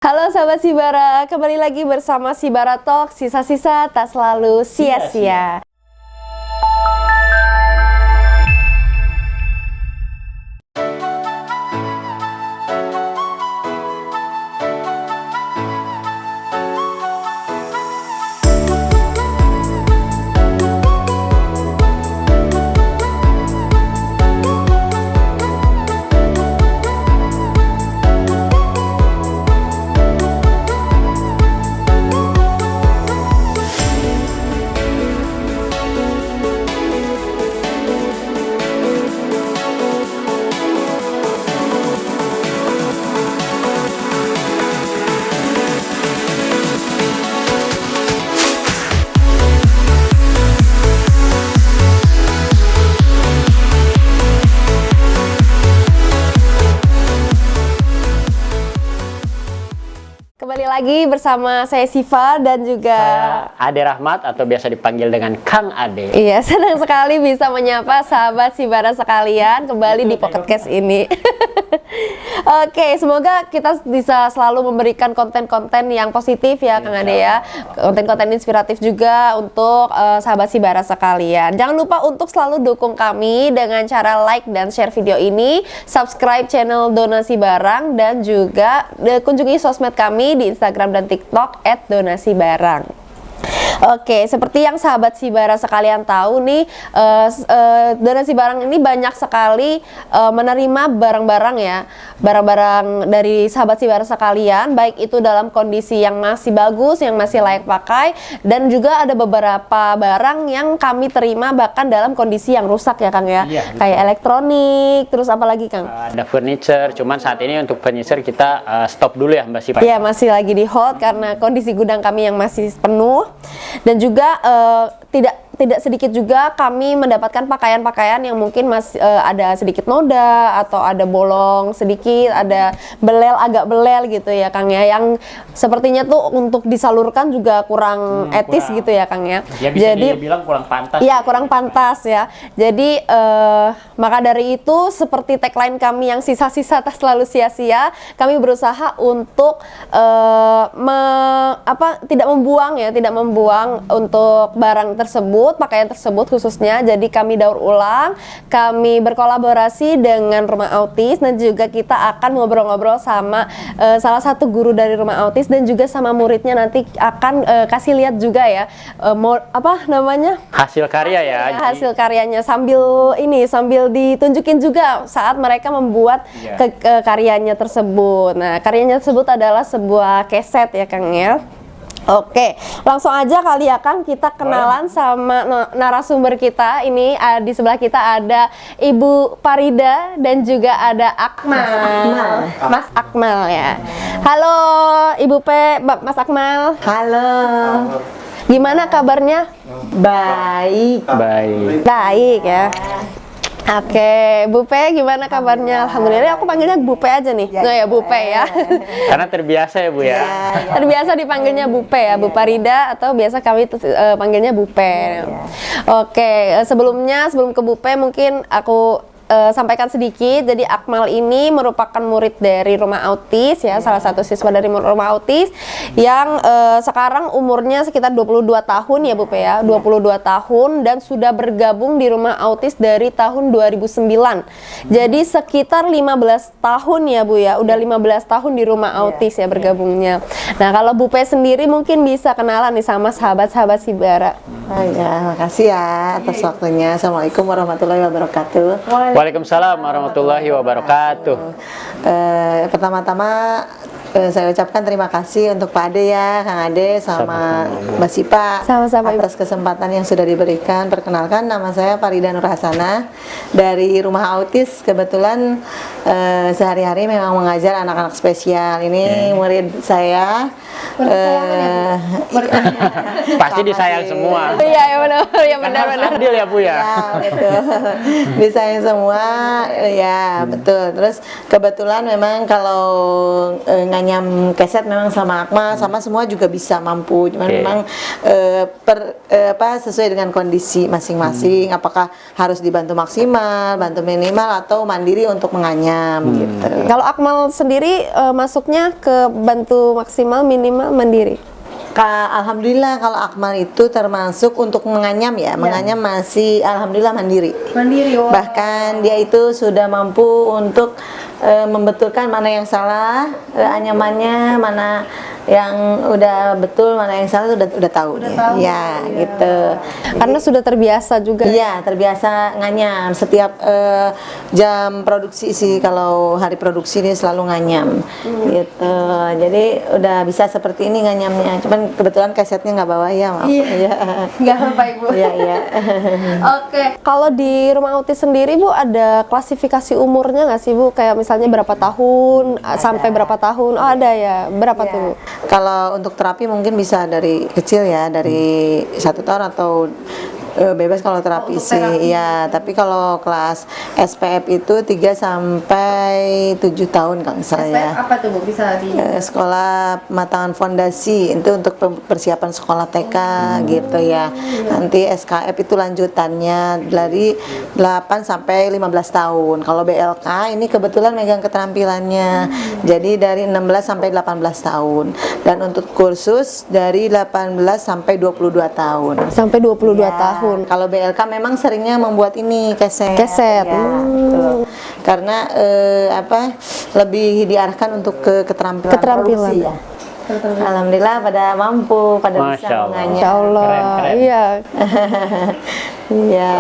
Halo sahabat Sibara, kembali lagi bersama Sibara Talk, sisa-sisa tak selalu sia-sia. Kembali lagi bersama saya Siva dan juga Saya Ade Rahmat atau biasa dipanggil dengan Kang Ade. Iya, senang sekali bisa menyapa sahabat Sibara sekalian kembali di podcast ini. Oke, semoga kita bisa selalu memberikan konten-konten yang positif ya Kang Ade ya. Konten-konten inspiratif juga untuk sahabat Sibara sekalian. Jangan lupa untuk selalu dukung kami dengan cara like dan share video ini, subscribe channel Donasi Barang dan juga kunjungi sosmed kami di Instagram dan TikTok @donasibarang. Oke, seperti yang sahabat Sibara sekalian tahu nih, Donasi Barang ini banyak sekali menerima barang-barang ya, barang-barang dari sahabat Sibara sekalian, baik itu dalam kondisi yang masih bagus, yang masih layak pakai, dan juga ada beberapa barang yang kami terima bahkan dalam kondisi yang rusak ya Kang ya, kayak elektronik, terus apa lagi Kang? Ada furniture, cuman saat ini untuk furniture kita stop dulu ya Mbak Siva. Iya, masih lagi di hold karena kondisi gudang kami yang masih penuh. Dan juga tidak sedikit juga kami mendapatkan pakaian-pakaian yang mungkin masih ada sedikit noda atau ada bolong sedikit, ada agak belel gitu ya Kang ya, yang sepertinya tuh untuk disalurkan juga kurang etis gitu ya Kang ya. Ya bisa jadi dibilang kurang pantas. Iya, kurang pantas ya. Jadi maka dari itu seperti tagline kami yang sisa-sisa tak selalu sia-sia, kami berusaha untuk tidak membuang untuk barang tersebut, pakaian tersebut khususnya. Jadi kami daur ulang, kami berkolaborasi dengan Rumah Autis, dan juga kita akan ngobrol-ngobrol sama salah satu guru dari Rumah Autis dan juga sama muridnya, nanti akan kasih lihat juga ya Hasil karya ya. Hasil karyanya sambil ditunjukin juga saat mereka membuat karyanya tersebut. Nah, karyanya tersebut adalah sebuah keset ya Kang ya. Oke, langsung aja kali ya Kang, kita kenalan sama narasumber kita. Ini di sebelah kita ada Ibu Farida dan juga ada Mas Akmal ya. Halo Ibu Mas Akmal. Halo. Gimana kabarnya? Baik. Baik ya. Oke, Bu Pe, gimana kabarnya? Alhamdulillah, aku panggilnya Bu Pe aja nih. Nah ya Bu Pe ya. Karena terbiasa ya Bu ya. Terbiasa dipanggilnya Bu Pe ya, Bu Farida, atau biasa kami panggilnya Bu Pe. Oke, sebelum ke Bu Pe mungkin aku sampaikan sedikit. Jadi Akmal ini merupakan murid dari Rumah Autis ya, salah satu siswa dari Rumah Autis yang sekarang umurnya sekitar 22 tahun ya Bu Pe ya, 22 tahun, dan sudah bergabung di Rumah Autis dari tahun 2009. Jadi sekitar 15 tahun ya Bu ya, udah 15 tahun di Rumah Autis ya bergabungnya. Nah, kalau Bu Pe sendiri mungkin bisa kenalan nih sama sahabat-sahabat Sibara. Ya, makasih ya atas waktunya. Assalamualaikum warahmatullahi wabarakatuh. Waalaikumsalam warahmatullahi wabarakatuh. Pertama-tama saya ucapkan terima kasih untuk Pak Ade ya, Kang Ade sama Mbak Sipa atas kesempatan yang sudah diberikan. Perkenalkan, nama saya Farida Nur Hasanah dari Rumah Autis. Kebetulan sehari-hari memang mengajar anak-anak spesial. Ini murid saya Pasti disayang semua. Iya, ya benar, ya benar. Adil ya Bu ya. Ya, betul. Disayang semua, ya betul. Terus kebetulan memang kalau nganyam keset memang sama Akmal sama semua juga bisa mampu. Cuman memang sesuai dengan kondisi masing-masing. Apakah harus dibantu maksimal, bantu minimal atau mandiri untuk menganyam gitu. Kalau Akmal sendiri masuknya ke bantu maksimal, minimal, mandiri. Alhamdulillah kalau Akmal itu termasuk untuk menganyam ya, menganyam masih alhamdulillah mandiri. Mandiri. Wow. Bahkan dia itu sudah mampu untuk membetulkan mana yang salah anyamannya, mana yang udah betul, mana yang salah udah tahu dia. Tahu. Ya, gitu. Karena sudah terbiasa juga. Iya, terbiasa nganyam setiap jam produksi sih, kalau hari produksi dia selalu nganyam. Gitu. Jadi udah bisa seperti ini nganyamnya. Cuman kebetulan kasetnya nggak bawa ya, maaf. Iya. Nggak apa Ibu. Iya, iya. Oke. Kalau di rumah autis sendiri Bu, ada klasifikasi umurnya nggak sih Bu? Kayak misalnya berapa tahun sampai berapa tahun? Oh ada ya. Berapa tuh Bu? Kalau untuk terapi mungkin bisa dari kecil ya, dari 1 tahun atau bebas kalau terapi sih. Iya, tapi kalau kelas SPF itu 3 sampai 7 tahun kalau saya. SPF apa tuh Bu? Bisa di Sekolah Pematangan Fondasi itu untuk persiapan sekolah TK gitu ya. Nanti SKF itu lanjutannya dari 8 sampai 15 tahun. Kalau BLK ini kebetulan megang keterampilannya. Jadi dari 16 sampai 18 tahun. Dan untuk kursus dari 18 sampai 22 tahun. sampai 22 Ya, tahun. kalau BLK memang seringnya membuat ini keset. Keset. Ya, betul. Karena lebih diarahkan untuk ke keterampilan. produksi ya. Alhamdulillah pada mampu, pada bisa Masya Allah. menganyam. Insya Allah. Keren. Iya. Iya.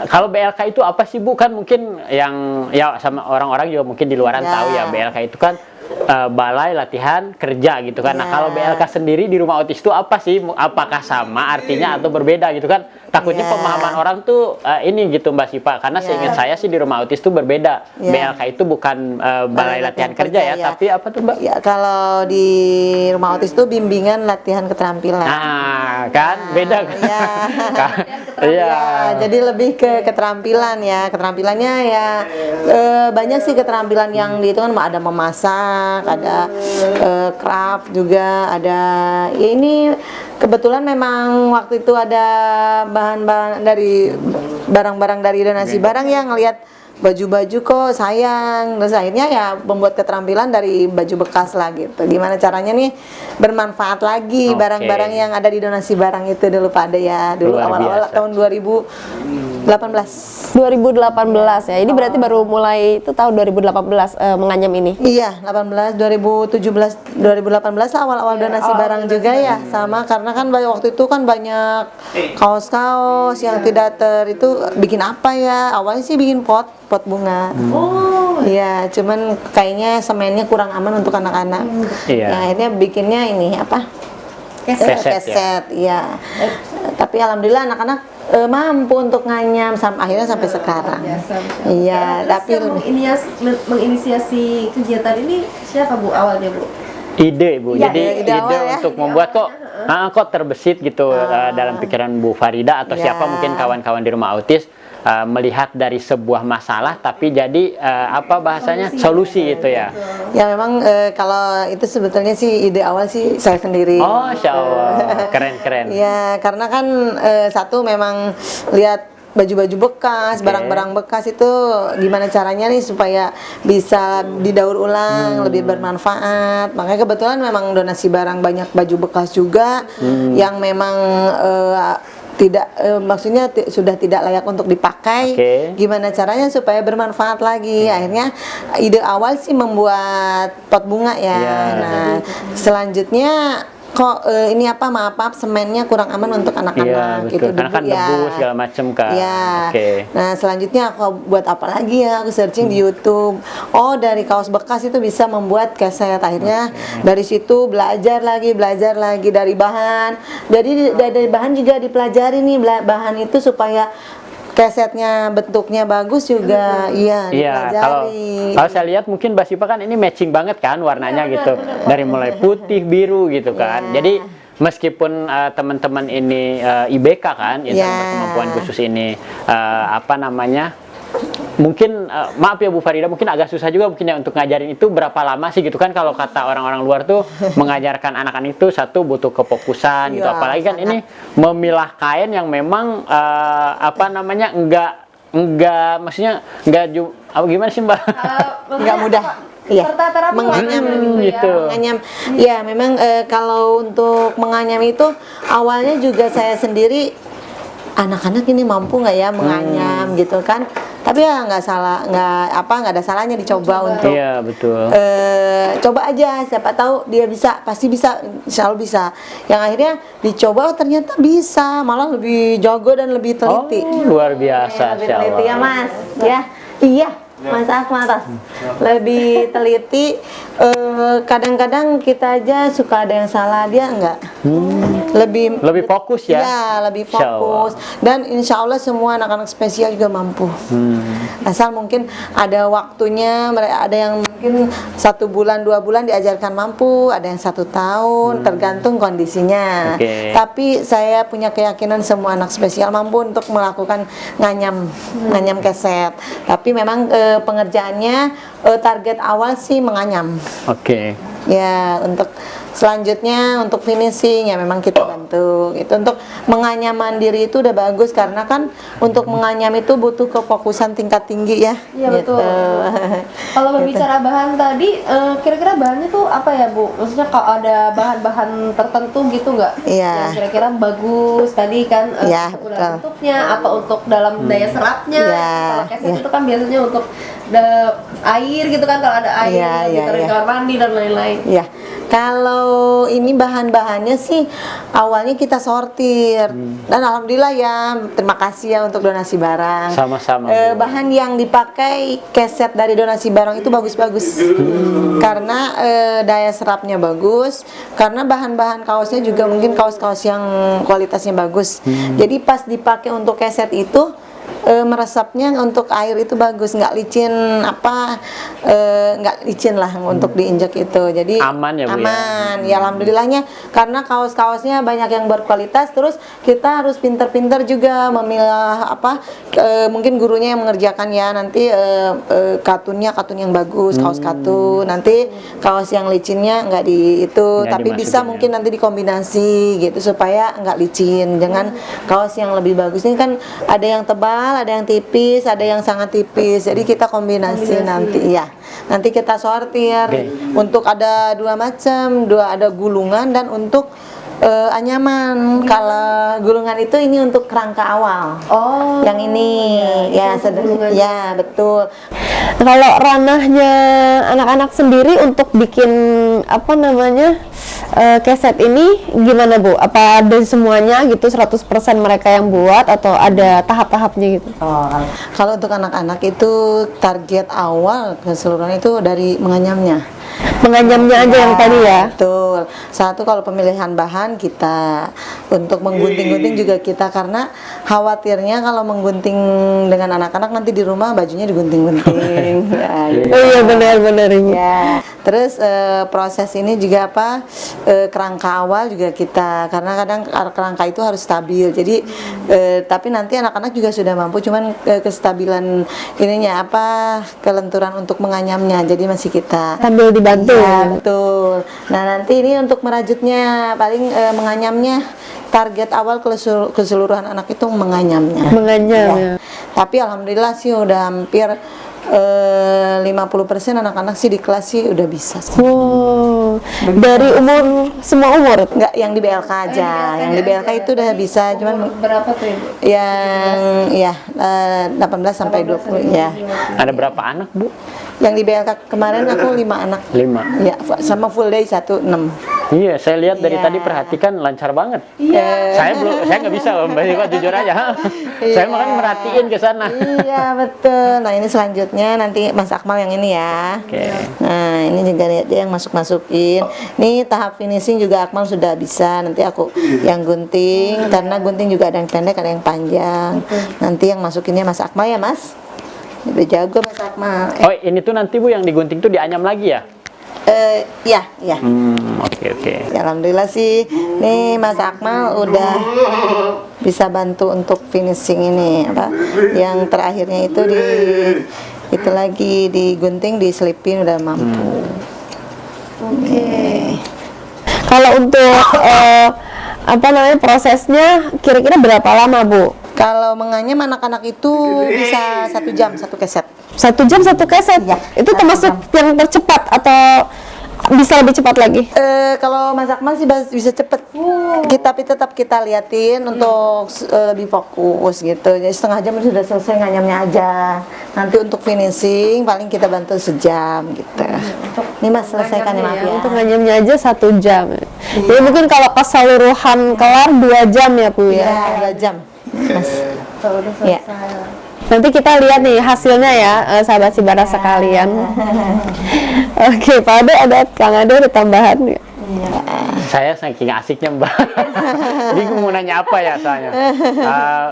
Kalau BLK itu apa sih Bu? Kan mungkin yang ya sama orang-orang juga mungkin di luaran Ya. tahu ya BLK itu kan balai latihan kerja gitu kan. Nah Ya. kalau BLK sendiri di rumah autis itu apa sih? Apakah sama artinya atau berbeda gitu kan? Takutnya Ya. pemahaman orang tuh ini gitu Mbak Sipa. Karena Ya. seingat saya sih di rumah autis itu berbeda. Ya. BLK itu bukan balai latihan kerja ya, tapi apa tuh Mbak? Ya, kalau di rumah autis itu bimbingan latihan keterampilan. Nah kan beda kan? Iya. Iya. Ya, jadi lebih ke keterampilan ya. Keterampilannya ya banyak sih keterampilan yang di itu kan, ada memasak, ada craft juga, ada ya ini kebetulan memang waktu itu ada bahan-bahan dari barang-barang dari donasi barang yang ngelihat baju-baju kok sayang, terus akhirnya ya membuat keterampilan dari baju bekas lah gitu. Gimana caranya nih bermanfaat lagi Oke. barang-barang yang ada di donasi barang itu dulu Pak Ade ya, dulu Luar awal-awal biasa. tahun 2018. 2018 ya. Ini berarti baru mulai itu tahun 2018 menganyam ini. Iya, 2018 lah awal-awal donasi barang juga ya, sama karena kan waktu itu kan banyak kaos-kaos yang tidak itu bikin apa ya? Awalnya sih bikin pot bunga. Iya, cuman kayaknya semennya kurang aman untuk anak-anak. Iya. Ya, akhirnya bikinnya ini apa? Keset, ya. Keset, iya. Tapi alhamdulillah anak-anak mampu untuk nganyam akhirnya sampai sekarang. Iya, tapi menginisiasi kegiatan ini siapa Bu awalnya Bu? Ide Bu, Iya, jadi ide awal ya. untuk membuat kok terbesit gitu dalam pikiran Bu Farida atau Ya. siapa mungkin kawan-kawan di rumah autis melihat dari sebuah masalah tapi jadi apa bahasanya solusi gitu ya. ya memang kalau itu sebetulnya sih ide awal sih saya sendiri. Oh, Masya Allah, keren. Ya, karena kan satu memang lihat baju-baju bekas, Oke. barang-barang bekas itu gimana caranya nih supaya bisa didaur ulang, lebih bermanfaat. Makanya kebetulan memang donasi barang banyak baju bekas juga yang memang tidak maksudnya sudah tidak layak untuk dipakai. Oke. Gimana caranya supaya bermanfaat lagi? Akhirnya ide awal sih membuat pot bunga ya. Ya. Nah, selanjutnya kok ini apa maaf semennya kurang aman untuk Iya anak-anak betul, karena kan debu segala macam kan. Ya. Oke. Nah selanjutnya aku buat apa lagi ya? Aku searching di YouTube. Oh dari kaos bekas itu bisa membuat keset. Akhirnya dari situ belajar lagi dari bahan. Jadi dari bahan juga dipelajari nih bahan itu supaya kesetnya bentuknya bagus juga, iya kalau dipelajari. saya lihat mungkin Mbak Sipa kan ini matching banget kan warnanya gitu, dari mulai putih, biru gitu kan. Jadi meskipun teman-teman ini IBK kan, insan berkemampuan khusus ini apa namanya, mungkin maaf ya Bu Farida, mungkin agak susah juga mungkin ya untuk ngajarin itu berapa lama sih gitu kan. Kalau kata orang-orang luar tuh mengajarkan anak-anak itu satu butuh kefokusan gitu, apalagi kan ini memilah kain yang memang apa namanya enggak maksudnya enggak gimana sih Mbak? Nggak mudah. Iya, menganyam gitu. Menganyam. Ya, memang kalau untuk menganyam itu awalnya juga saya sendiri, anak-anak ini mampu nggak ya menganyam gitu kan? Tapi ya nggak ada salahnya dicoba untuk. Iya betul. Coba aja, siapa tahu dia bisa, pasti bisa, selalu bisa. Yang akhirnya dicoba ternyata bisa, malah lebih jago dan lebih teliti. Luar biasa, lebih teliti ya Mas, ya. Iya. Mas Akmatas lebih teliti. Kadang-kadang kita aja suka ada yang salah, dia enggak. Lebih fokus ya? Ya, lebih fokus. Dan insya Allah semua anak-anak spesial juga mampu. Asal mungkin ada waktunya, ada yang mungkin 1 bulan 2 bulan diajarkan mampu, ada yang 1 tahun, tergantung kondisinya. Tapi saya punya keyakinan semua anak spesial mampu untuk melakukan nganyam keset. Tapi memang pengerjaannya target awal sih menganyam. Ya, untuk selanjutnya untuk finishing ya memang kita bantu. Itu untuk menganyam mandiri itu udah bagus, karena kan untuk menganyam itu butuh kefokusan tingkat tinggi ya. Iya gitu. Betul. Kalau berbicara bahan tadi, kira-kira bahannya tuh apa ya Bu? Maksudnya kalau ada bahan-bahan tertentu gitu nggak? Iya. Yang kira-kira bagus tadi kan, bentuknya atau untuk dalam daya serapnya. Kalau keset itu kan biasanya untuk air gitu kan, kalau ada air ditaruh di kamar mandi dan lain-lain. Iya. Kalau ini bahan-bahannya sih awalnya kita sortir, dan alhamdulillah ya, terima kasih ya untuk donasi barang. Sama-sama. Bahan yang dipakai keset dari donasi barang itu bagus-bagus, karena daya serapnya bagus, karena bahan-bahan kaosnya juga mungkin kaos-kaos yang kualitasnya bagus. Jadi pas dipakai untuk keset itu meresapnya untuk air itu bagus, nggak licin nggak licin lah untuk diinjak itu. Jadi aman ya Bu, aman ya, alhamdulillahnya, karena kaos-kaosnya banyak yang berkualitas. Terus kita harus pinter-pinter juga memilah mungkin gurunya yang mengerjakan ya, nanti katun yang bagus, kaos katun, nanti kaos yang licinnya nggak tapi bisa mungkin nanti dikombinasi gitu supaya nggak licin. Jangan kaos yang lebih bagus ini kan ada yang tebal, ada yang tipis, ada yang sangat tipis. Jadi kita kombinasi nanti ya. Nanti kita sortir. Untuk ada 2 macam, ada gulungan dan untuk anyaman. Kalau gulungan itu ini untuk kerangka awal. Yang ini ya betul. Kalau ranahnya anak-anak sendiri untuk bikin keset ini gimana Bu? Apa ada semuanya gitu 100% mereka yang buat atau ada tahap-tahapnya gitu? Kalau untuk anak-anak itu target awal keseluruhan itu dari menganyamnya aja yang tadi ya. Betul. Satu, kalau pemilihan bahan kita, untuk menggunting-gunting juga kita, karena khawatirnya kalau menggunting dengan anak-anak nanti di rumah bajunya digunting-gunting. Iya benar-benar ini. Ya. Terus proses ini juga kerangka awal juga kita, karena kadang kerangka itu harus stabil. Jadi tapi nanti anak-anak juga sudah mampu, cuman kestabilan ininya kelenturan untuk menganyamnya. Jadi masih kita sambil dibantu. Ya, betul. Nah, nanti ini untuk merajutnya, paling menganyamnya target awal keseluruhan anak itu menganyamnya. Ya. Tapi alhamdulillah sih udah hampir 50% anak-anak sih di kelas sih udah bisa. Dari semua umur? Enggak, yang di BLK aja. Yang di BLK itu udah bisa, cuman berapa tuh Ibu? Yang 18 sampai 20 ya. Ada berapa anak Bu? Yang di BLK kemarin aku 5 anak. 5. Ya, sama full day 1, 6. Iya, saya lihat dari Iya. tadi perhatikan lancar banget. Iya. Saya nggak bisa loh, Mbak Siva, jujur aja. Saya makan merhatiin ke sana. Iya betul. Nah ini selanjutnya nanti Mas Akmal yang ini ya. Oke. Nah ini juga lihat dia yang masukin. Nih tahap finishing juga Akmal sudah bisa. Nanti aku yang gunting karena gunting juga ada yang pendek ada yang panjang. Nanti yang masukinnya Mas Akmal ya Mas. Udah jago Mas Akmal. Oh, ini tuh nanti Bu yang digunting tuh dianyam lagi ya? Ya ya. Oke. Ya, alhamdulillah sih. Nih Mas Akmal udah bisa bantu untuk finishing ini apa? Yang terakhirnya itu lagi digunting, diselipin udah mampu. Oke. Kalau untuk apa namanya prosesnya kira-kira berapa lama Bu? Kalau menganyam anak-anak itu bisa 1 jam 1 keset. 1 jam 1 keset? Iya, Itu 1 termasuk yang tercepat atau bisa lebih cepat lagi? Kalau Mas Akmal sih bisa cepet. Tapi tetap kita liatin untuk lebih fokus gitu. Jadi setengah jam sudah selesai nganyamnya aja. Nanti untuk finishing paling kita bantu sejam gitu. Ini Mas selesaikan ya maaf ya. Untuk nganyamnya aja 1 jam. Jadi mungkin kalau keseluruhan kelar 2 jam ya Bu ya? Ya 2 jam. Mas. Ya. Nanti kita lihat nih hasilnya ya, sahabat Sibara sekalian. Oke, Pak Ade ada, Kang Ade ada tambahan nggak? Saya saking asiknya Mbak. Bingung mau nanya apa ya soalnya.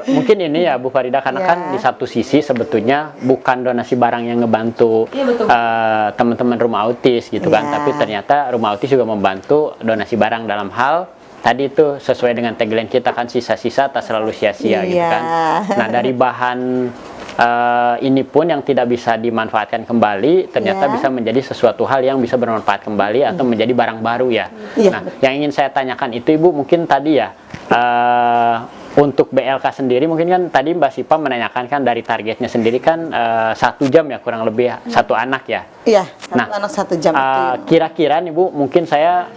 Mungkin ini ya Bu Farida karena kan di satu sisi sebetulnya bukan donasi barang yang ngebantu teman-teman rumah autis gitu kan, tapi ternyata rumah autis juga membantu donasi barang dalam hal tadi itu sesuai dengan tagline kita kan sisa-sisa tak selalu sia-sia gitu kan. Nah dari bahan ini pun yang tidak bisa dimanfaatkan kembali ternyata bisa menjadi sesuatu hal yang bisa bermanfaat kembali atau menjadi barang baru ya. Nah yang ingin saya tanyakan itu Ibu mungkin tadi ya untuk BLK sendiri mungkin kan tadi Mbak Sipa menanyakan kan dari targetnya sendiri kan 1 jam ya kurang lebih 1 anak ya. Iya, anak 1 jam itu. Kira-kira nih Bu, mungkin saya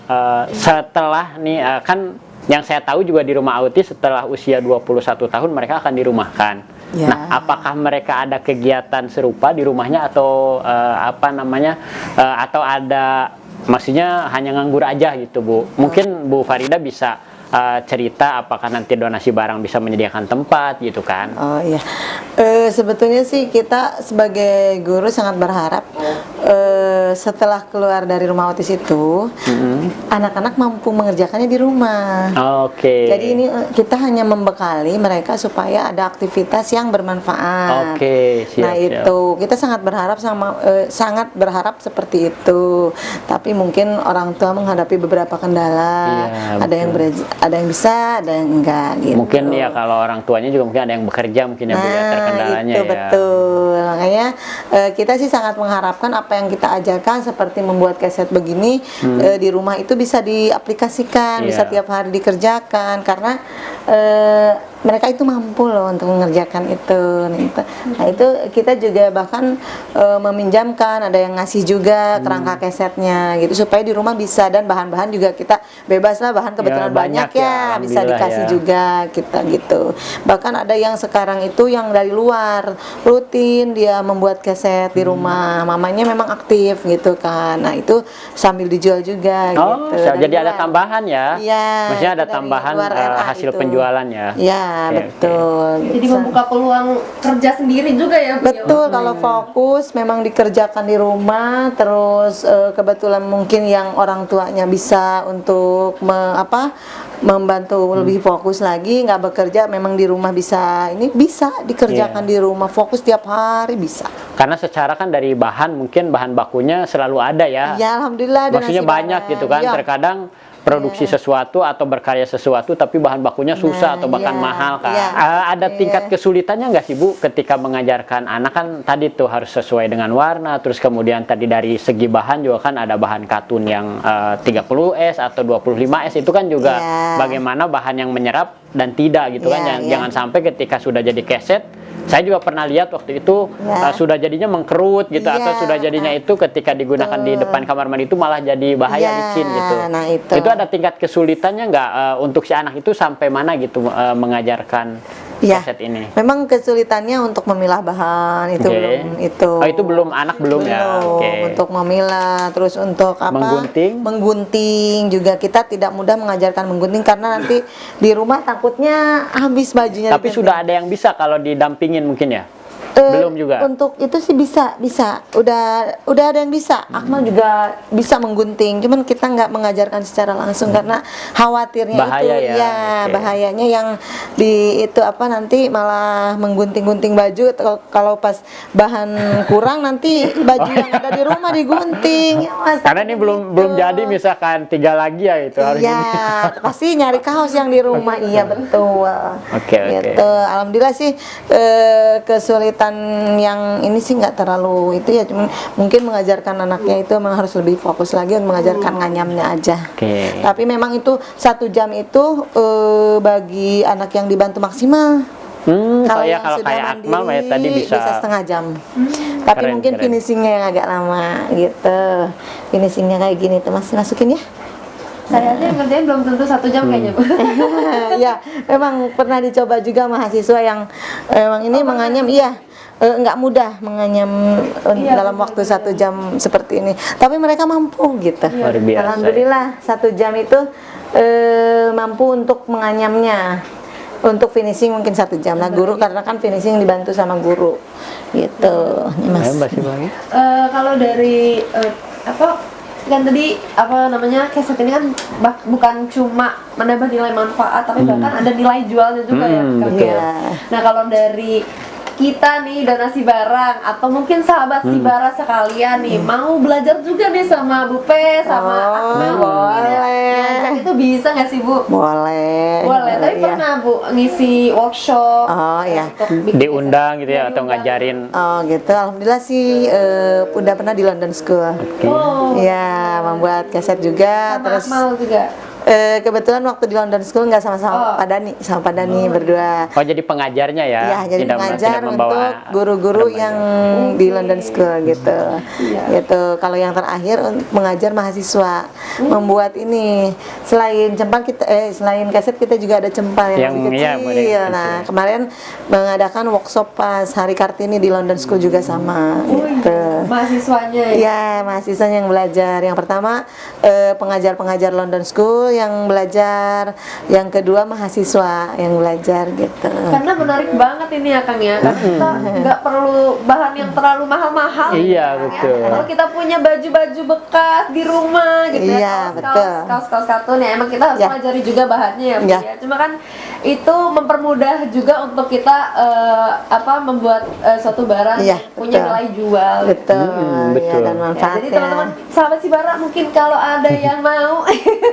setelah nih kan yang saya tahu juga di rumah autis setelah usia 21 tahun mereka akan dirumahkan. Nah, apakah mereka ada kegiatan serupa di rumahnya atau apa namanya atau ada maksudnya hanya nganggur aja gitu Bu? Mungkin Bu Farida bisa cerita apakah nanti donasi barang bisa menyediakan tempat gitu kan? Oh iya, sebetulnya sih kita sebagai guru sangat berharap setelah keluar dari rumah autis itu anak-anak mampu mengerjakannya di rumah. Oke. Jadi ini kita hanya membekali mereka supaya ada aktivitas yang bermanfaat. Oke, siap, nah itu kita sangat berharap sangat berharap seperti itu. Tapi mungkin orang tua menghadapi beberapa kendala. Ada yang bisa, ada yang enggak gitu. Mungkin ya kalau orang tuanya juga mungkin ada yang bekerja mungkin ya Bu ya terkendalanya itu ya. betul. Makanya kita sih sangat mengharapkan apa yang kita ajarkan seperti membuat keset begini di rumah itu bisa diaplikasikan, bisa tiap hari dikerjakan karena mereka itu mampu loh untuk mengerjakan itu. Nah itu kita juga bahkan meminjamkan, ada yang ngasih juga kerangka kesetnya gitu supaya di rumah bisa, dan bahan-bahan juga kita bebas lah, bahan kebetulan banyak ya bisa dikasih juga kita gitu. Bahkan ada yang sekarang itu yang dari luar rutin dia membuat keset di rumah, mamanya memang aktif gitu kan. Nah itu sambil dijual juga gitu. Jadi ada tambahan ya? Iya. Maksudnya ada tambahan hasil penjualan ya? Iya. Betul. Jadi membuka peluang kerja sendiri juga ya Bu? Betul, kalau fokus memang dikerjakan di rumah, terus kebetulan mungkin yang orang tuanya bisa untuk membantu lebih fokus lagi, nggak bekerja memang di rumah bisa dikerjakan di rumah, fokus tiap hari bisa. Karena secara kan dari bahan mungkin bakunya selalu ada ya? Ya alhamdulillah. Maksudnya banyak gitu kan, terkadang produksi sesuatu atau berkarya sesuatu tapi bahan bakunya susah atau bahkan mahal kan. Ada tingkat kesulitannya nggak sih Bu ketika mengajarkan anak kan tadi tuh harus sesuai dengan warna, terus kemudian tadi dari segi bahan juga kan ada bahan katun yang 30S atau 25S itu kan juga bagaimana bahan yang menyerap dan tidak gitu kan. Jangan sampai ketika sudah jadi keset, saya juga pernah lihat waktu itu sudah jadinya mengkerut gitu atau sudah jadinya itu ketika digunakan di depan kamar mandi itu malah jadi bahaya licin gitu. Nah itu ada tingkat kesulitannya nggak untuk si anak itu sampai mana gitu mengajarkan Iya. kaset ini? Memang kesulitannya untuk memilah bahan itu Oke. belum itu. Oh, itu belum anak belum ya. Belum. Oke. Untuk memilah, terus untuk apa? Menggunting juga kita tidak mudah mengajarkan menggunting karena nanti di rumah takutnya habis bajunya. Tapi sudah ada yang bisa kalau didampingin mungkin ya? Belum juga. Untuk itu sih bisa. Udah ada yang bisa. Akmal juga bisa menggunting. Cuman kita nggak mengajarkan secara langsung karena khawatirnya bahaya itu ya. Oke. Bahayanya yang di itu apa nanti malah menggunting-gunting baju kalau pas bahan kurang nanti baju yang ada di rumah digunting. Ya, Mas. Karena ini belum jadi misalkan 3 lagi ya itu harus Iya, ini. pasti nyari kaos yang di rumah. Iya betul. Oke. Gitu. Alhamdulillah sih kesulitan yang ini sih nggak terlalu itu ya, cuman mungkin mengajarkan anaknya itu memang harus lebih fokus lagi untuk mengajarkan nganyamnya aja. Oke. Tapi memang itu 1 jam itu bagi anak yang dibantu maksimal. Kalau Saya kalau sudah kayak Akmal ya tadi bisa setengah jam. Tapi Keren, mungkin keren. finishingnya yang agak lama gitu. Finishingnya kayak gini tuh Mas, masukin ya. Saya aja yang ngerjain belum tentu 1 jam kayaknya, Bu. Ya, memang pernah dicoba juga mahasiswa yang memang ini menganyam, iya. Nggak mudah menganyam dalam waktu 1 jam seperti ini, tapi mereka mampu gitu. Luar biasa. Alhamdulillah 1 jam itu mampu untuk menganyamnya. Untuk finishing mungkin 1 jam lah guru, karena kan finishing dibantu sama guru gitu. Ini, Mas. Mbak Sibang ya? Kalau dari apa kan tadi apa namanya keset ini kan bukan cuma menambah nilai manfaat tapi bahkan ada nilai jualnya juga ya Kang. betul. Iya. Nah kalau dari kita nih donasi barang atau mungkin sahabat Sibara sekalian nih mau belajar juga nih sama Bu Pe sama Akmal mungkin ya. boleh. Ngajak itu bisa nggak sih Bu? Boleh. Boleh, tapi Iya. pernah Bu ngisi workshop Oh iya. untuk bikin Diundang gitu ya Iya, atau diundang. ngajarin. Oh gitu, alhamdulillah sih udah pernah di London School. Oh, Ya, membuat kaset juga. sama Terus Akmal juga. kebetulan waktu di London School nggak sama-sama Pak Dani, sama Pak Dani berdua. Oh, jadi pengajarnya ya? Ya, jadi pengajar membawa untuk guru-guru remaja. yang di London School gitu. Gitu. Kalau yang terakhir mengajar mahasiswa membuat ini selain cempal kita selain kaset kita juga ada cempal yang Yang- masih iya, kecil. model kecil. Nah, kemarin mengadakan workshop pas Hari Kartini di London School juga sama gitu. Mahasiswanya ya. Ya, mahasiswanya yang belajar. Yang pertama pengajar-pengajar London School yang belajar, yang kedua mahasiswa yang belajar gitu. Karena menarik banget ini ya Kang ya. Karena kita nggak perlu bahan yang terlalu mahal-mahal. Iya, Kang, ya. betul. Kalau kita punya baju-baju bekas di rumah gitu Iya, ya, betul. kaos-kaos kartun ya. Emang kita harus Ya. pelajari juga bahannya ya, Bu, Ya. ya. Cuma kan itu mempermudah juga untuk kita membuat suatu barang Iya, yang punya betul. nilai jual. Betul, betul. ya, dan Ya, manfaatnya. jadi teman-teman sahabat Sibara mungkin kalau ada yang mau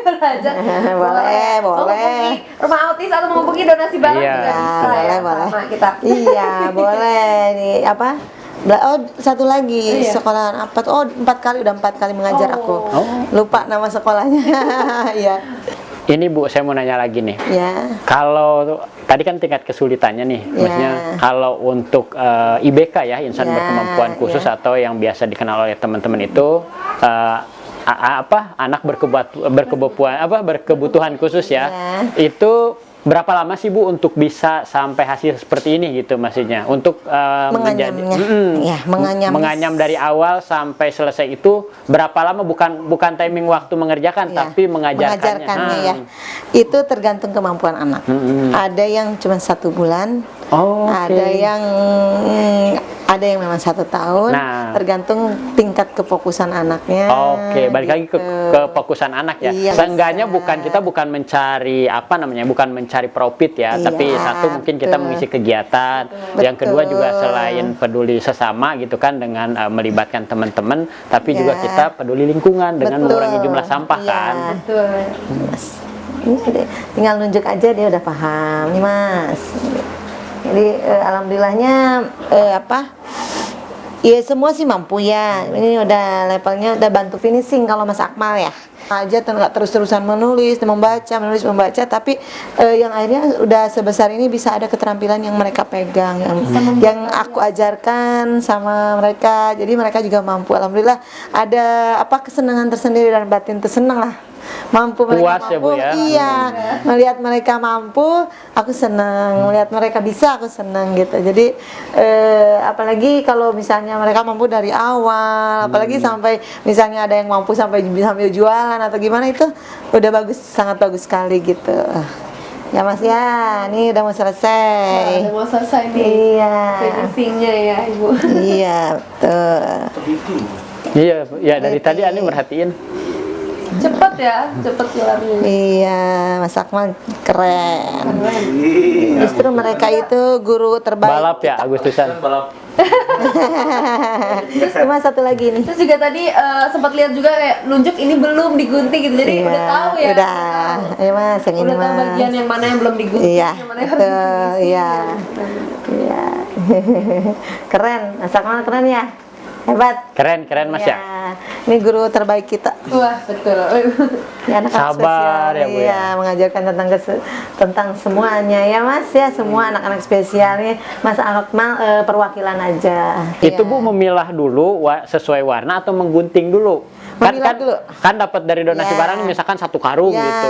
belajar Boleh. menghubungi rumah autis atau menghubungi donasi barang Iya. juga bisa ya boleh. sama kita. Iya, boleh nih apa? Oh, satu lagi Iya. sekolahan apa tuh? Oh, 4 kali mengajar aku. Oh. Lupa nama sekolahnya. Iya. Ini Bu, saya mau nanya lagi nih. Ya. Kalau tadi kan tingkat kesulitannya nih, Ya. maksudnya kalau untuk IBK ya, insan Ya, berkemampuan khusus ya. atau yang biasa dikenal oleh teman-teman itu anak berkebutuhan khusus ya, itu berapa lama sih Bu untuk bisa sampai hasil seperti ini gitu maksudnya untuk Menganyamnya. Ya, menganyam dari awal sampai selesai itu berapa lama, bukan timing waktu mengerjakan Ya, tapi mengajarkannya. ya. Itu tergantung kemampuan anak. Ada yang cuma 1 bulan, Oh, oke. ada yang memang 1 tahun. Nah. Tergantung tingkat kefokusan anaknya. Oke, balik lagi ke gitu. fokusan anak ya. Iya, Seenggaknya bisa. kita bukan mencari bukan mencari profit ya, Iya, tapi satu mungkin kita betul. mengisi kegiatan. Yang kedua juga selain peduli sesama gitu kan dengan melibatkan teman-teman, tapi juga Iya. kita peduli lingkungan dengan Betul. mengurangi jumlah sampah Iya. kan. Betul. Mas, ini deh, tinggal nunjuk aja dia udah paham nih Mas. Jadi alhamdulillahnya ya semua sih mampu ya. Ini udah levelnya udah bantu finishing kalau Mas Akmal ya. Aja nggak terus-terusan menulis, membaca, tapi yang akhirnya udah sebesar ini bisa ada keterampilan yang mereka pegang, yang aku ajarkan sama mereka. Jadi mereka juga mampu. Alhamdulillah ada kesenangan tersendiri dan batin tersenang lah mampu Puas mereka ya, Bu, mampu. ya? Iya, melihat mereka mampu, aku senang. Melihat mereka bisa, aku senang gitu. Jadi apalagi kalau misalnya mereka mampu dari awal, apalagi sampai misalnya ada yang mampu sampai jualan atau gimana, itu udah bagus, sangat bagus sekali gitu. Ya Mas ya, ini udah mau selesai. Udah mau selesai nih. Iya. Finishingnya ya Ibu. Iya, betul. Iya, ya dari tadi Ani merhatiin. Cepet ya, cepet kelarnya. Iya, Mas Akmal keren. Justru mereka itu guru terbaik. Balap ya Agustusan. Cuma satu lagi nih. Terus juga tadi sempat lihat juga kayak nunjuk ini belum digunting gitu, jadi udah tahu ya. Udah. Ayo Mas, yang ini Udah tahu Mas. bagian yang mana yang belum digunting, Iya, yang mana yang harus betul, difinishing. iya. Iya. Keren, Mas Akmal keren ya. Hebat. Keren Mas ya. Ini guru terbaik kita. Wah, betul. Ya, anak-anak Sabar spesial, ya, Bu, ya. iya, mengajarkan tentang semuanya ya Mas ya, semua anak-anak spesialnya Mas Akmal perwakilan aja. Itu Iya. Bu memilah dulu sesuai warna atau menggunting dulu? Memilah dulu. Kan dapat dari donasi Ya. barang misalkan 1 karung Ya, gitu.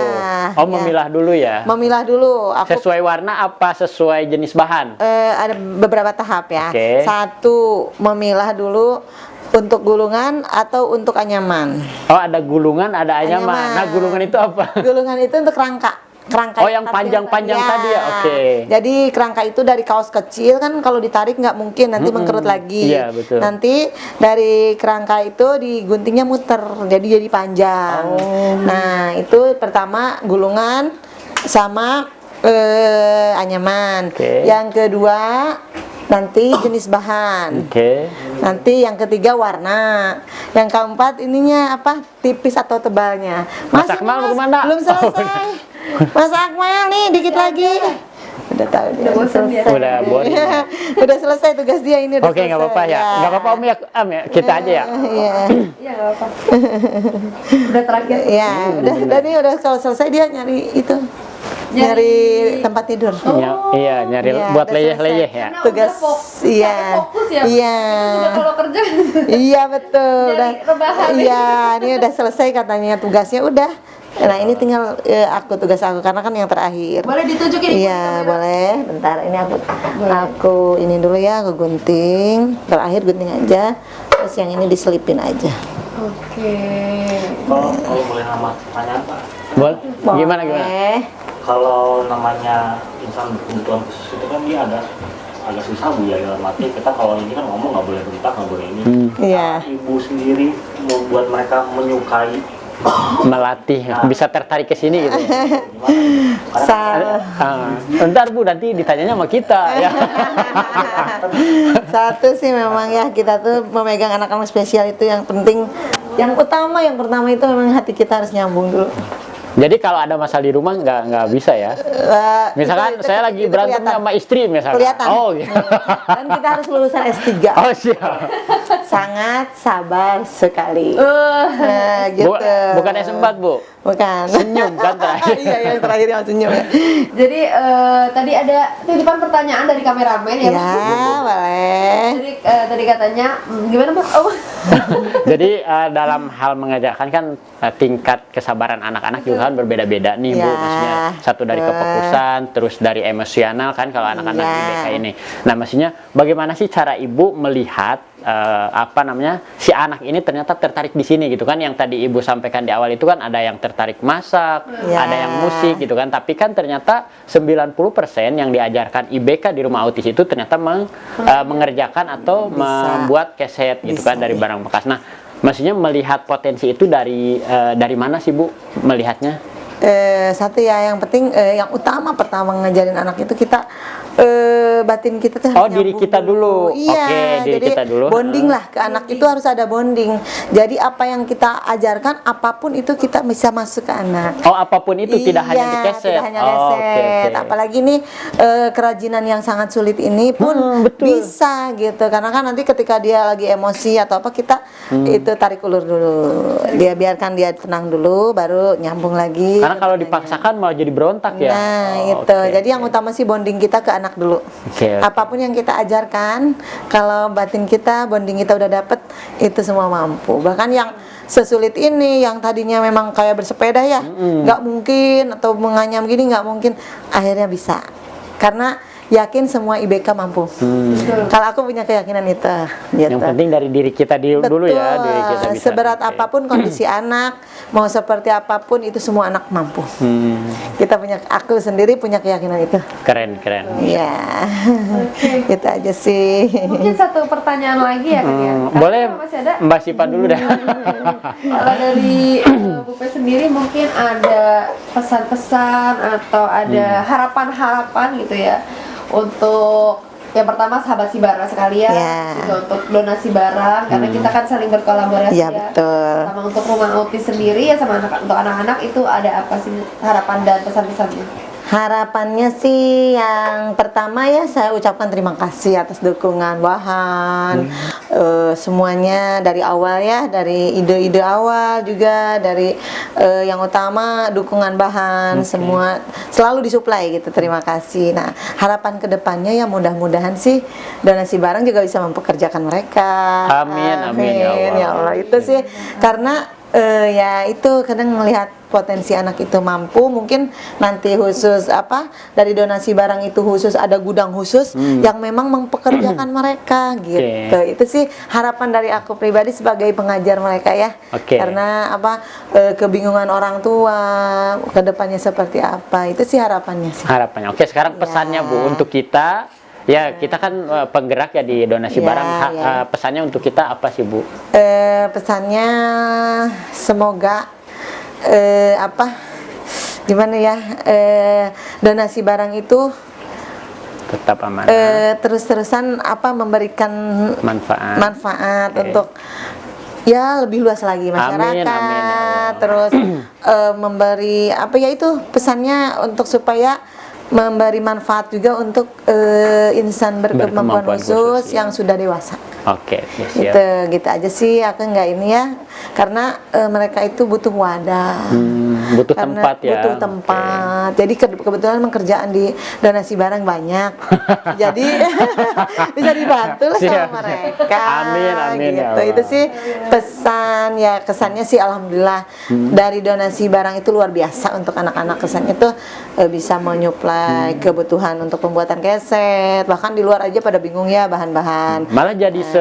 Oh, ya. memilah dulu ya. Memilah dulu. Aku Sesuai warna apa sesuai jenis bahan? ada beberapa tahap ya. Oke. Satu, memilah dulu untuk gulungan atau untuk anyaman. Oh, ada gulungan, ada anyaman. Anyaman. Nah, gulungan itu apa? Gulungan itu untuk kerangka. Oh, yang panjang-panjang tadi ya? Oke. Jadi kerangka itu dari kaos kecil kan, kalau ditarik nggak mungkin, nanti mengkerut lagi. Iya, betul. Nanti dari kerangka itu diguntingnya muter, jadi panjang. Oh. Nah, itu pertama gulungan sama anyaman. Oke. Yang kedua nanti jenis bahan. Oke. Nanti yang ketiga warna. Yang keempat ininya apa? Tipis atau tebalnya. Mas Akmal mau kemana? Belum selesai. Mas Akmal nih dikit lagi. Udah tahu dia. Udah bosan dia. Udah boring. Udah selesai tugas dia ini, udah Oke, nggak apa-apa ya. Nggak apa-apa Om ya, kita aja ya. Iya. Iya, nggak apa-apa. Udah terakhir. Iya, udah nih, udah kalau selesai dia nyari itu. Nyari tempat tidur. Iya, nyari Iya, buat udah leyeh-leyeh selesai. ya. Karena Tugas, udah fokus, iya. fokus ya. Iya. Itu juga kalau kerja. Iya betul. Nyari rebahan. Iya, ini udah selesai katanya tugasnya udah. Nah ini tinggal tugas aku karena kan yang terakhir. Boleh ditunjukin Ibu di Iya kamera? boleh. Bentar ini aku ini dulu ya, aku gunting. Terakhir gunting aja. Terus yang ini diselipin aja. Oke. Kalau boleh nama pertanyaan Pak, Boleh? Gimana? Boleh. kalau namanya insan berkebutuhan khusus itu kan dia agak susah Bu ya, dalam arti kita kalau ini kan ngomong nggak boleh bentak, nggak boleh ini. Iya. Ibu sendiri mau buat mereka menyukai Melatih, bisa tertarik ke sini gitu. gimana? Karena Bentar Bu, nanti ditanyanya sama kita ya. Satu sih memang ya, kita tuh memegang anak-anak spesial itu yang penting, yang pertama itu memang hati kita harus nyambung dulu. Jadi kalau ada masalah di rumah nggak bisa ya. Misalkan saya lagi berantem kelihatan. sama istri misalkan. Kelihatan. Oh gitu. Dan kita harus lulusan S3. Oh siap. Sangat sabar sekali. Nah, gitu. Bukan S4 Bu. Bukan. Senyum kan terakhir. Iya, yang terakhir yang senyum ya. Jadi tadi ada titipan pertanyaan dari kameramen ya. Ya, boleh. Jadi tadi katanya gimana Pak? Oh. Jadi dalam hal mengajarkan kan tingkat kesabaran anak-anak juga kan berbeda-beda nih Bu. Ya. Maksudnya satu dari kefokusan, terus dari emosional kan kalau anak-anak Ya. IBK ini. Nah maksudnya bagaimana sih cara Ibu melihat si anak ini ternyata tertarik di sini gitu kan, yang tadi Ibu sampaikan di awal itu kan ada yang tertarik masak, Ya. ada yang musik gitu kan, tapi kan ternyata 90% yang diajarkan IBK di rumah autis itu ternyata mengerjakan atau Bisa. membuat keset gitu Bisa, kan dari ya. barang bekas. Nah, maksudnya melihat potensi itu dari mana sih Bu melihatnya? Satu ya, yang penting yang utama pertama ngajarin anak itu kita batin kita tuh Oh, harus diri nyambung kita dulu. Iya, Oke, diri jadi kita dulu. bonding lah, ke anak itu harus ada bonding. Jadi apa yang kita ajarkan, apapun itu kita bisa masuk ke anak. Oh, apapun itu tidak hanya di keset. Tidak hanya Oh, keset. oke, oke. Apalagi nih kerajinan yang sangat sulit ini pun betul. bisa gitu. Karena kan nanti ketika dia lagi emosi atau apa, kita itu tarik ulur dulu. Dia biarkan dia tenang dulu, baru nyambung lagi. Karena kalau dipaksakan malah jadi berontak ya. Nah, Oh, itu. oke, Jadi yang oke. utama sih bonding kita ke anak dulu. Oke. Apapun yang kita ajarkan, kalau batin kita, bonding kita udah dapet, itu semua mampu. Bahkan yang sesulit ini, yang tadinya memang kayak bersepeda ya, nggak mungkin, atau menganyam gini nggak mungkin, akhirnya bisa. Karena yakin semua IBK mampu. Kalau aku punya keyakinan itu. Gitu. Yang penting dari diri kita dulu ya, diri kita bisa. Seberat apapun kondisi anak, mau seperti apapun itu semua anak mampu. Aku sendiri punya keyakinan itu. Keren. Iya. Itu aja sih. Mungkin satu pertanyaan lagi ya kan ya. Boleh Masih ada? Mbak Sipa dulu dah. Kalau dari Bu Pe sendiri mungkin ada pesan-pesan atau ada harapan-harapan gitu ya untuk yang pertama sahabat Sibara sekalian, Ya. juga untuk donasi barang karena kita kan saling berkolaborasi Iya, ya. betul. Sama untuk rumah autis sendiri ya sama untuk anak-anak itu ada apa sih harapan dan pesan-pesannya? Harapannya sih yang pertama ya saya ucapkan terima kasih atas dukungan bahan semuanya dari awal ya, dari ide-ide awal juga dari yang utama dukungan bahan semua selalu disuplai gitu, terima kasih. Nah harapan kedepannya ya mudah-mudahan sih donasi barang juga bisa mempekerjakan mereka. Amin, ya Allah itu sih karena ya itu kadang melihat potensi anak itu mampu, mungkin nanti khusus dari donasi barang itu khusus ada gudang khusus yang memang mempekerjakan mereka gitu. Itu sih harapan dari aku pribadi sebagai pengajar mereka ya. Karena kebingungan orang tua kedepannya seperti apa, itu sih harapannya sih. Harapannya. Oke, sekarang pesannya Bu untuk kita. Ya, kita kan penggerak ya di donasi barang. Pesannya untuk kita apa sih Bu? Pesannya semoga gimana ya, donasi barang itu Tetap amanah. terus-terusan memberikan manfaat Oke. untuk ya lebih luas lagi masyarakat. Amin. Terus memberi itu pesannya untuk supaya memberi manfaat juga untuk insan berkemampuan khusus yang sudah dewasa. Oke, siap. Gitu aja sih, aku nggak ini ya, karena mereka itu butuh wadah, butuh karena tempat ya. butuh tempat. Jadi kebetulan kerjaan di donasi barang banyak, jadi bisa dibantu lah sama mereka. Amin ya Gitu. Allah. Itu sih pesan ya, kesannya sih alhamdulillah dari donasi barang itu luar biasa untuk anak-anak, kesannya itu bisa menyuplai kebutuhan untuk pembuatan keset, bahkan di luar aja pada bingung ya bahan-bahan. Malah jadi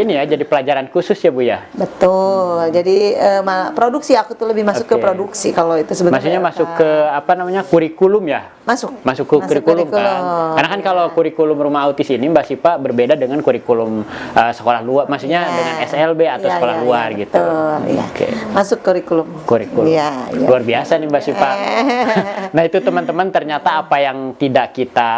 ini ya, jadi pelajaran khusus ya Bu ya. Betul. Jadi produksi aku tuh lebih masuk ke produksi kalau itu sebenarnya. Maksudnya masuk ke kurikulum ya? Masuk ke kurikulum kan. Karena kan kalau kurikulum rumah autis ini Mbak Sipa berbeda dengan kurikulum sekolah luar, maksudnya dengan SLB atau sekolah luar gitu. Betul, masuk kurikulum. Iya. Luar biasa nih Mbak Sipa. Nah, itu teman-teman ternyata apa yang tidak kita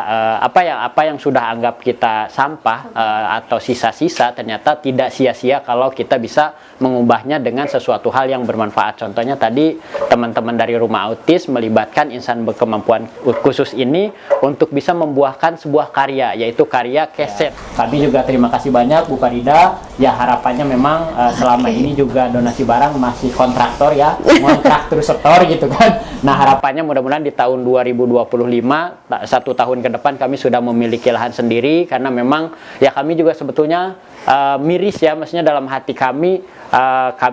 apa yang sudah anggap kita sampah atau sisa-sisa ternyata tidak sia-sia kalau kita bisa mengubahnya dengan sesuatu hal yang bermanfaat. Contohnya tadi teman-teman dari rumah autis melibatkan insan berkemampuan khusus ini untuk bisa membuahkan sebuah karya, yaitu karya keset. Kami juga terima kasih banyak Bu Farida. Ya harapannya memang selama ini juga donasi barang masih kontraktor ya, kontrak terus setor gitu kan. Nah harapannya mudah-mudahan di tahun 2025, 1 tahun ke depan kami sudah memiliki lahan sendiri, karena memang ya kami juga sebetulnya miris ya, maksudnya dalam hati kami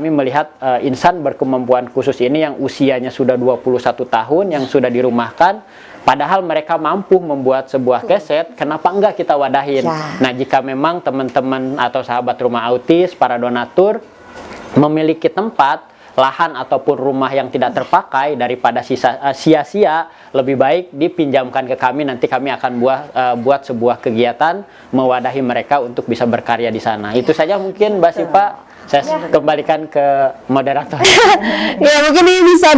melihat insan berkemampuan khusus ini yang usianya sudah 21 tahun yang sudah dirumahkan, padahal mereka mampu membuat sebuah keset, kenapa enggak kita wadahin? Nah, jika memang teman-teman atau sahabat rumah autis, para donatur memiliki tempat, lahan ataupun rumah yang tidak terpakai, daripada sia-sia, lebih baik dipinjamkan ke kami, nanti kami akan buat sebuah kegiatan mewadahi mereka untuk bisa berkarya di sana. Itu saja mungkin Mbak Sipa, saya kembalikan ke moderator. Ya mungkin ini bisa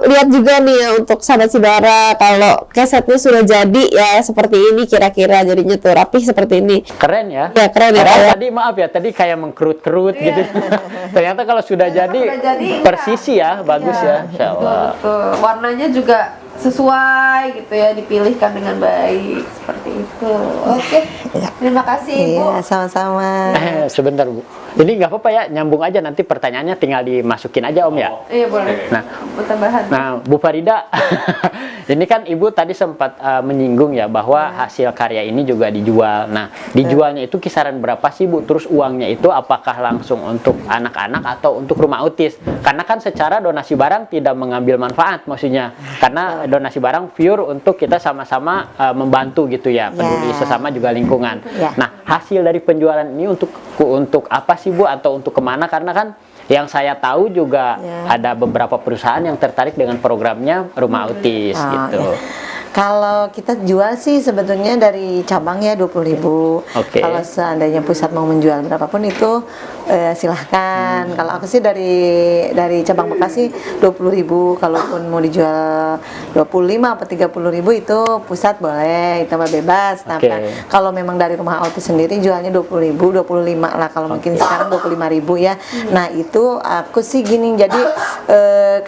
lihat juga nih ya untuk sahabat Sibara, kalau kesetnya sudah jadi ya seperti ini kira-kira, jadinya tuh rapih seperti ini. Keren ya? Ya keren ya. Tadi maaf ya, tadi kayak mengkerut-kerut gitu. Ternyata kalau sudah jadi persisi ya, bagus ya. Insya Allah. Betul. Warnanya juga sesuai gitu ya, dipilihkan dengan baik seperti itu. Oke. Terima kasih Ibu. Iya, sama-sama. Sebentar Bu, ini nggak apa-apa ya, nyambung aja, nanti pertanyaannya tinggal dimasukin aja Om ya. Iya boleh. Nah, Buat tambahan. Nah, Bu Farida, Ini kan Ibu tadi sempat menyinggung ya bahwa hasil karya ini juga dijual. Nah, dijualnya itu kisaran berapa sih Bu? Terus uangnya itu apakah langsung untuk anak-anak atau untuk rumah autis? Karena kan secara donasi barang tidak mengambil manfaat maksudnya. Karena donasi barang pure untuk kita sama-sama membantu gitu ya, peduli sesama juga lingkungan. Nah, hasil dari penjualan ini untuk apa sih Bu, atau untuk kemana? Karena kan yang saya tahu juga ada beberapa perusahaan yang tertarik dengan programnya Rumah Autis gitu. Kalau kita jual sih sebetulnya dari cabang ya 20.000. Kalau seandainya pusat mau menjual berapapun itu silahkan. Kalau aku sih dari cabang Bekasi 20.000. Kalaupun mau dijual 25 atau 30.000 itu pusat boleh, itu mah bebas. Nah, kalau memang dari Rumah Autis sendiri jualnya 20.000, 25 lah. Kalau mungkin sekarang 25.000 ya. Nah itu aku sih gini. Jadi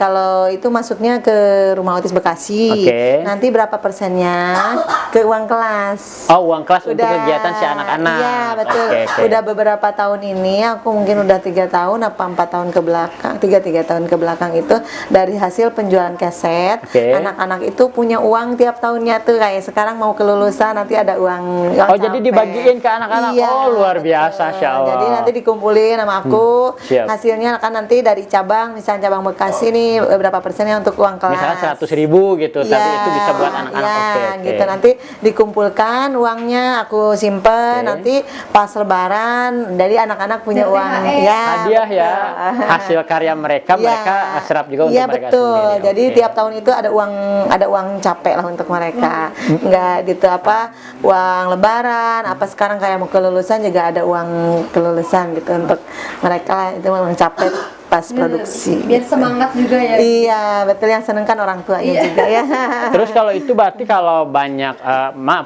kalau itu masuknya ke Rumah Autis Bekasi. Nanti berapa persennya ke uang kelas. Oh, uang kelas untuk kegiatan si anak-anak. Iya, betul. Udah beberapa tahun ini, aku mungkin udah 3 tahun apa 4 tahun ke belakang, 3 tahun ke belakang itu dari hasil penjualan keset, anak-anak itu punya uang tiap tahunnya tuh, kayak sekarang mau kelulusan nanti ada uang Oh, jadi dibagiin ke anak-anak. Oh, luar biasa, Insya Allah. Jadi nanti dikumpulin sama aku, hasilnya kan nanti dari cabang, misalnya cabang Bekasi nih berapa persennya untuk uang kelas. Misalnya 100.000 gitu, tapi itu bisa buat anak-anak. Gitu nanti dikumpulkan uangnya, aku simpen, nanti pas lebaran dari anak-anak punya uang hadiah ya, hasil karya mereka serap juga untuk mereka sendiri. Jadi tiap tahun itu ada uang capek lah untuk mereka. Enggak gitu uang lebaran, sekarang kayak mau kelulusan juga ada uang kelulusan gitu untuk mereka, itu uang capek pas produksi. Biar semangat juga ya. Iya, betul, yang seneng kan orang tuanya juga ya. Terus kalau itu berarti kalau banyak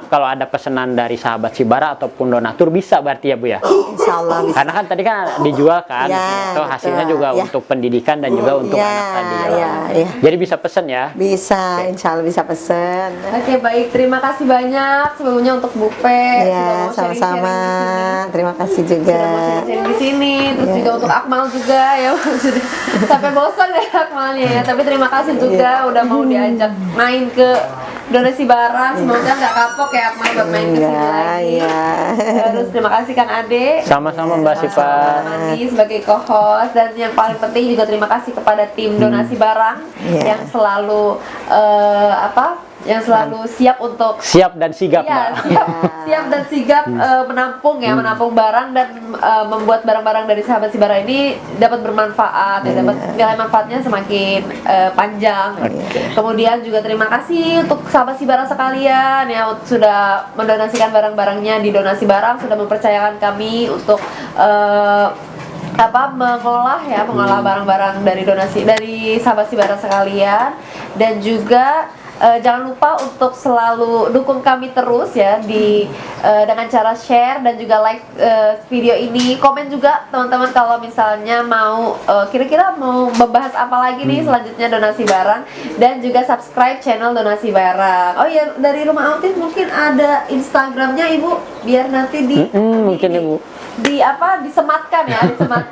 kalau ada pesanan dari sahabat Sibara ataupun donatur bisa berarti ya Bu ya? Insya Allah bisa. Karena kan tadi kan dijual kan, so hasilnya juga untuk pendidikan dan juga untuk anak tadi. Jadi bisa pesen ya? Bisa, Insya Allah bisa pesen. Oke, baik, terima kasih banyak sebelumnya untuk Bu Pe. Iya, sama-sama. Terima kasih juga. Sudah mau sharing-sharing di sini, terus juga untuk Akmal juga ya. Sudah sampai bosan ya Akmalnya ya, tapi terima kasih juga udah mau diajak main ke donasi barang. Semoga nggak kapok ya Akmal buat main ke sini lagi. Terus terima kasih Kang Ade. Sama-sama Mbak Siva. Sebagai co-host, dan yang paling penting juga terima kasih kepada tim donasi barang yang selalu yang selalu siap untuk siap dan sigap, Mbak. Siap dan sigap menampung barang dan membuat barang-barang dari sahabat Sibara ini dapat bermanfaat, dapat nilai manfaatnya semakin panjang. Kemudian juga terima kasih untuk sahabat Sibara sekalian ya, sudah mendonasikan barang-barangnya di donasi barang, sudah mempercayakan kami untuk mengolah barang-barang dari donasi dari sahabat Sibara sekalian. Dan juga jangan lupa untuk selalu dukung kami terus ya dengan cara share dan juga like video ini. Komen juga teman-teman kalau misalnya mau kira-kira mau membahas apa lagi nih selanjutnya donasi barang, dan juga subscribe channel donasi barang. Oh iya, dari Rumah Autis mungkin ada Instagramnya Ibu, biar nanti mungkin Ibu disematkan ya. Rumah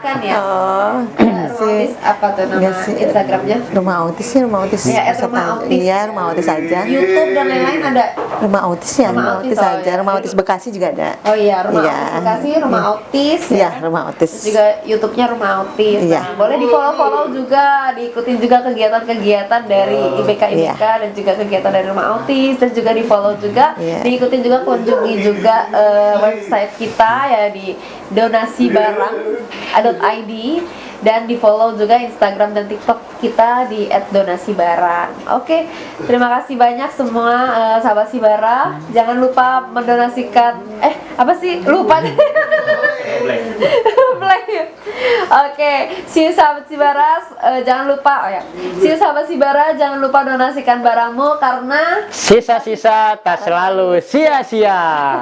Autis apa tuh nama Instagramnya? Rumah Autis sih, Rumah Autis. Rumah Autis. Iya, Rumah Autis aja. YouTube dan lain-lain ada. Rumah Autis ya, Rumah Autis aja. Rumah Autis Bekasi juga ada. Oh iya, Rumah Autis Bekasi, Rumah Autis. Iya, Rumah Autis. Juga YouTube-nya Rumah Autis. Nah, boleh di-follow juga, diikutin juga kegiatan-kegiatan dari IBK dan juga kegiatan dari Rumah Autis, dan juga di-follow juga, diikutin juga, kunjungi juga website kita ya di donasibarang.id, dan di-follow juga Instagram dan TikTok kita di @donasibarang. Oke, terima kasih banyak semua sahabat Sibara. Jangan lupa mendonasikan lupa. Oke, see you sahabat Sibara, jangan lupa see you sahabat Sibara, jangan lupa donasikan barangmu karena sisa-sisa tak selalu sia-sia.